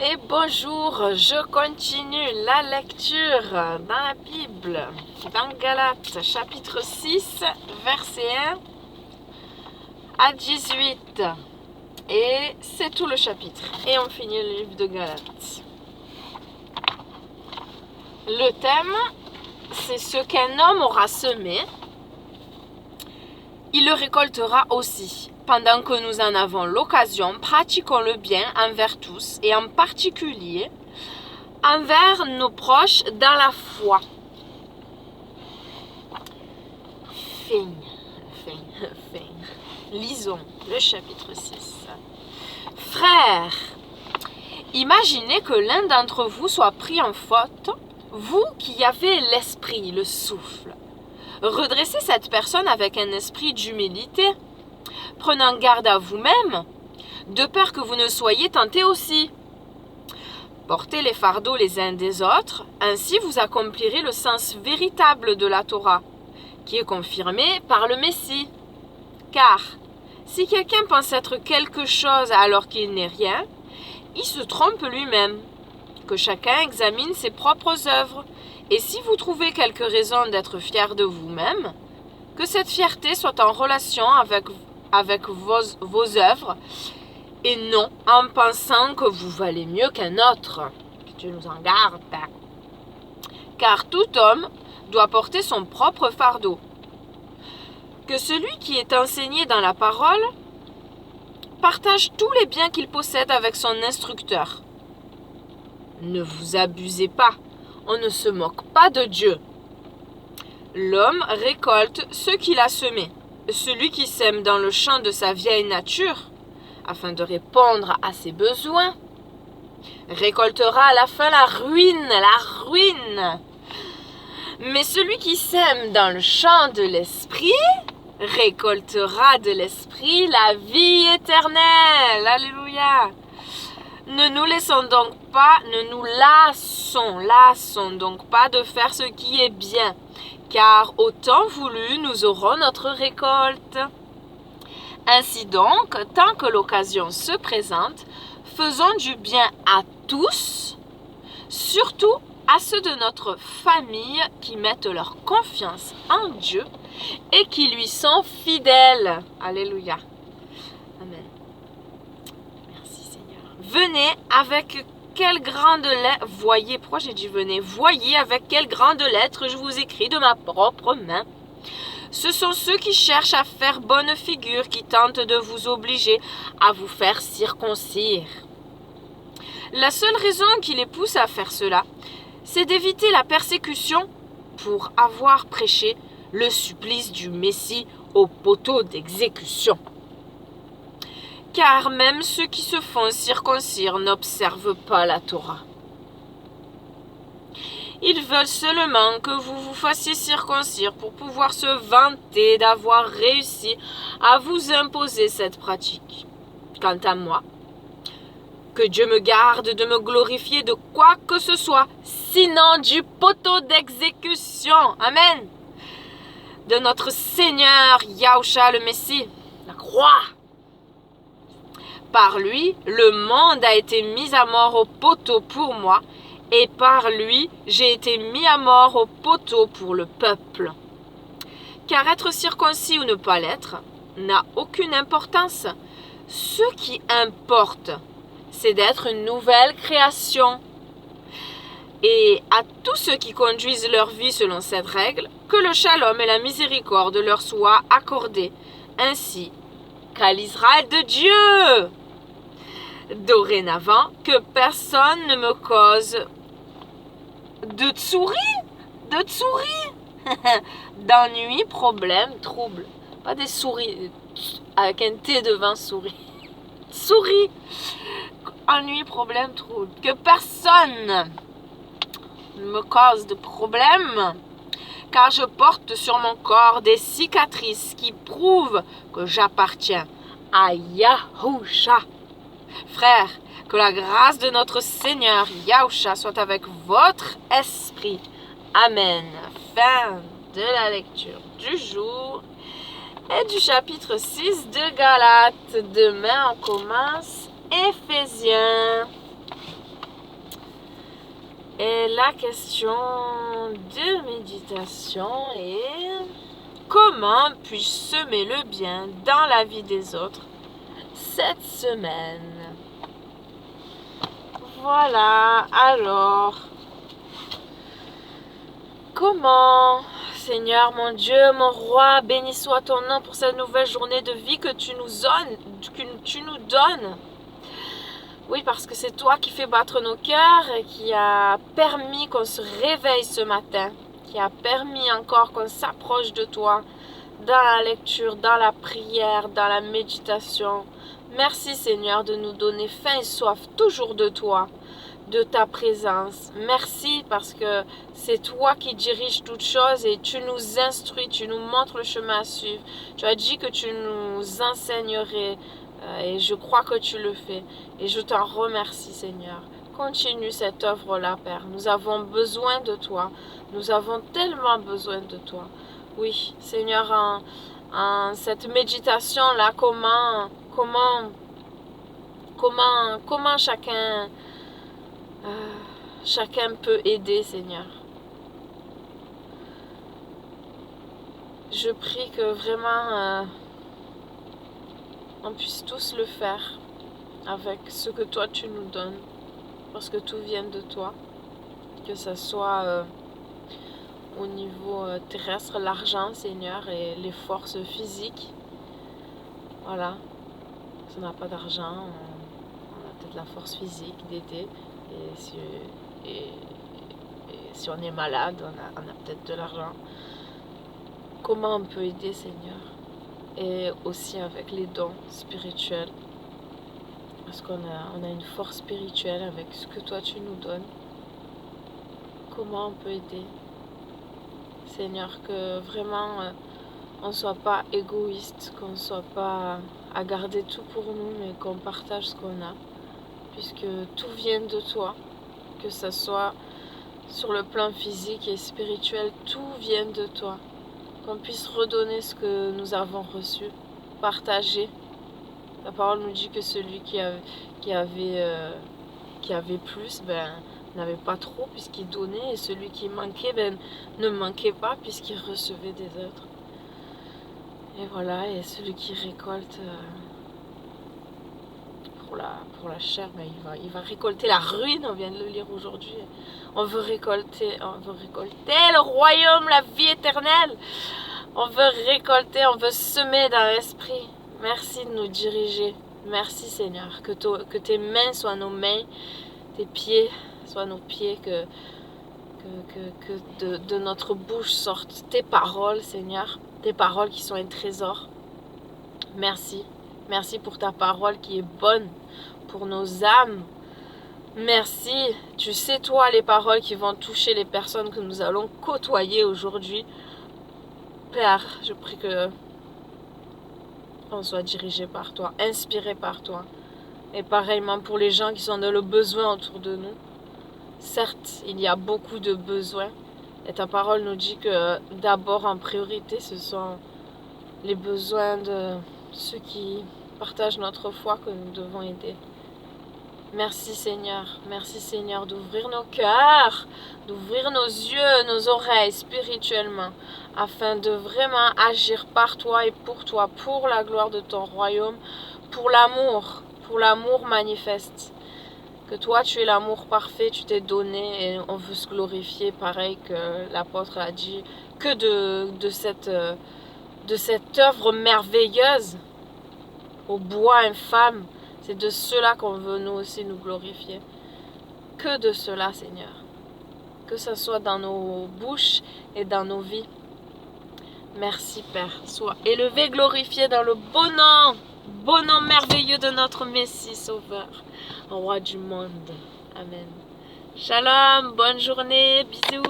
Et bonjour, je continue la lecture dans la Bible, dans Galates, chapitre 6, verset 1 à 18. Et c'est tout le chapitre. Et on finit le livre de Galates. Le thème, c'est ce qu'un homme aura semé, il le récoltera aussi. Pendant que nous en avons l'occasion, pratiquons le bien envers tous et en particulier envers nos proches dans la foi. Lisons le chapitre 6. Frères, imaginez que l'un d'entre vous soit pris en faute, vous qui avez l'esprit, le souffle. Redressez cette personne avec un esprit d'humilité, prenant garde à vous-même, de peur que vous ne soyez tentés aussi. Portez les fardeaux les uns des autres, ainsi vous accomplirez le sens véritable de la Torah, qui est confirmé par le Messie. Car, si quelqu'un pense être quelque chose alors qu'il n'est rien, il se trompe lui-même. Que chacun examine ses propres œuvres, et si vous trouvez quelque raison d'être fier de vous-même, que cette fierté soit en relation avec vos œuvres, et non en pensant que vous valez mieux qu'un autre. Que Dieu nous en garde. Car tout homme doit porter son propre fardeau. Que celui qui est enseigné dans la parole partage tous les biens qu'il possède avec son instructeur. Ne vous abusez pas, on ne se moque pas de Dieu. L'homme récolte ce qu'il a semé. Celui qui sème dans le champ de sa vieille nature, afin de répondre à ses besoins, récoltera à la fin la ruine. Mais celui qui sème dans le champ de l'esprit, récoltera de l'esprit la vie éternelle. Alléluia. Ne nous lassons donc pas de faire ce qui est bien, car au temps voulu, nous aurons notre récolte. Ainsi donc, tant que l'occasion se présente, faisons du bien à tous, surtout à ceux de notre famille qui mettent leur confiance en Dieu et qui lui sont fidèles. Alléluia. Amen. Merci Seigneur. Venez avec quelle grande lettre, voyez avec quelle grande lettre je vous écris de ma propre main. Ce sont ceux qui cherchent à faire bonne figure, qui tentent de vous obliger à vous faire circoncire. La seule raison qui les pousse à faire cela, c'est d'éviter la persécution pour avoir prêché le supplice du Messie au poteau d'exécution. Car même ceux qui se font circoncire n'observent pas la Torah. Ils veulent seulement que vous vous fassiez circoncire pour pouvoir se vanter d'avoir réussi à vous imposer cette pratique. Quant à moi, que Dieu me garde de me glorifier de quoi que ce soit, sinon du poteau d'exécution. Amen. De notre Seigneur Yahushua le Messie, la croix. Par lui, le monde a été mis à mort au poteau pour moi, et par lui, j'ai été mis à mort au poteau pour le peuple. Car être circoncis ou ne pas l'être n'a aucune importance. Ce qui importe, c'est d'être une nouvelle création. Et à tous ceux qui conduisent leur vie selon cette règle, que le shalom et la miséricorde leur soient accordés, ainsi qu'à l'Israël de Dieu. Dorénavant, que personne ne me cause de tsouris, d'ennui, problème, trouble. Pas des souris, avec un T devant souris. Souris, ennui, problème, trouble. Que personne ne me cause de problème, car je porte sur mon corps des cicatrices qui prouvent que j'appartiens à Yahushua. Frères, que la grâce de notre Seigneur Yahushua soit avec votre esprit. Amen. Fin de la lecture du jour et du chapitre 6 de Galates. Demain, on commence Éphésiens. la question de méditation est: comment puis-je semer le bien dans la vie des autres cette semaine? Voilà, alors, comment, Seigneur mon Dieu, mon roi, béni soit ton nom pour cette nouvelle journée de vie que tu nous donnes. Oui, parce que c'est toi qui fais battre nos cœurs et qui a permis qu'on se réveille ce matin, qui a permis encore qu'on s'approche de toi dans la lecture, dans la prière, dans la méditation. Merci Seigneur de nous donner faim et soif toujours de toi, de ta présence. Merci parce que c'est toi qui diriges toutes choses et tu nous instruis, tu nous montres le chemin à suivre. Tu as dit que tu nous enseignerais et je crois que tu le fais. Et je t'en remercie Seigneur. Continue cette œuvre-là, Père. Nous avons besoin de toi. Nous avons tellement besoin de toi. Oui, Seigneur, en cette méditation-là, comment chacun peut aider, Seigneur. Je prie que vraiment on puisse tous le faire avec ce que toi tu nous donnes, parce que tout vient de toi, que ce soit au niveau terrestre, l'argent, Seigneur, et les forces physiques. Voilà, si on n'a pas d'argent, on a peut-être la force physique d'aider, et si on est malade, on a peut-être de l'argent. Comment on peut aider, Seigneur? Et aussi avec les dons spirituels, parce qu'on a une force spirituelle avec ce que toi tu nous donnes. Comment on peut aider, Seigneur, que vraiment on ne soit pas égoïste, qu'on ne soit pas à garder tout pour nous, mais qu'on partage ce qu'on a, puisque tout vient de toi, que ce soit sur le plan physique et spirituel, tout vient de toi. Qu'on puisse redonner ce que nous avons reçu, partager. La parole nous dit que celui qui avait plus, n'avait pas trop puisqu'il donnait, et celui qui manquait, ne manquait pas puisqu'il recevait des autres. Et voilà, et celui qui récolte pour la chair, il va récolter la ruine, on vient de le lire aujourd'hui. On veut récolter le royaume, la vie éternelle. On veut récolter, on veut semer dans l'esprit. Merci de nous diriger. Merci Seigneur, que tes mains soient nos mains, tes pieds soient nos pieds, que de notre bouche sortent tes paroles, Seigneur, tes paroles qui sont un trésor. Merci. Merci pour ta parole qui est bonne pour nos âmes. Merci. Tu sais, toi, les paroles qui vont toucher les personnes que nous allons côtoyer aujourd'hui. Père, je prie que on soit dirigé par toi, inspiré par toi. Et pareillement pour les gens qui sont dans le besoin autour de nous. Certes, il y a beaucoup de besoins. Et ta parole nous dit que d'abord, en priorité, ce sont les besoins de ceux qui partagent notre foi que nous devons aider. Merci Seigneur d'ouvrir nos cœurs, d'ouvrir nos yeux, nos oreilles spirituellement, afin de vraiment agir par toi et pour toi, pour la gloire de ton royaume, pour l'amour manifeste. Que toi tu es l'amour parfait, tu t'es donné et on veut se glorifier, pareil que l'apôtre a dit, que de cette œuvre merveilleuse au bois infâme. C'est de cela qu'on veut nous aussi nous glorifier. Que de cela, Seigneur. Que ce soit dans nos bouches et dans nos vies. Merci, Père. Sois élevé, glorifié dans le beau nom merveilleux de notre Messie Sauveur, roi du monde. Amen. Shalom, bonne journée, bisous.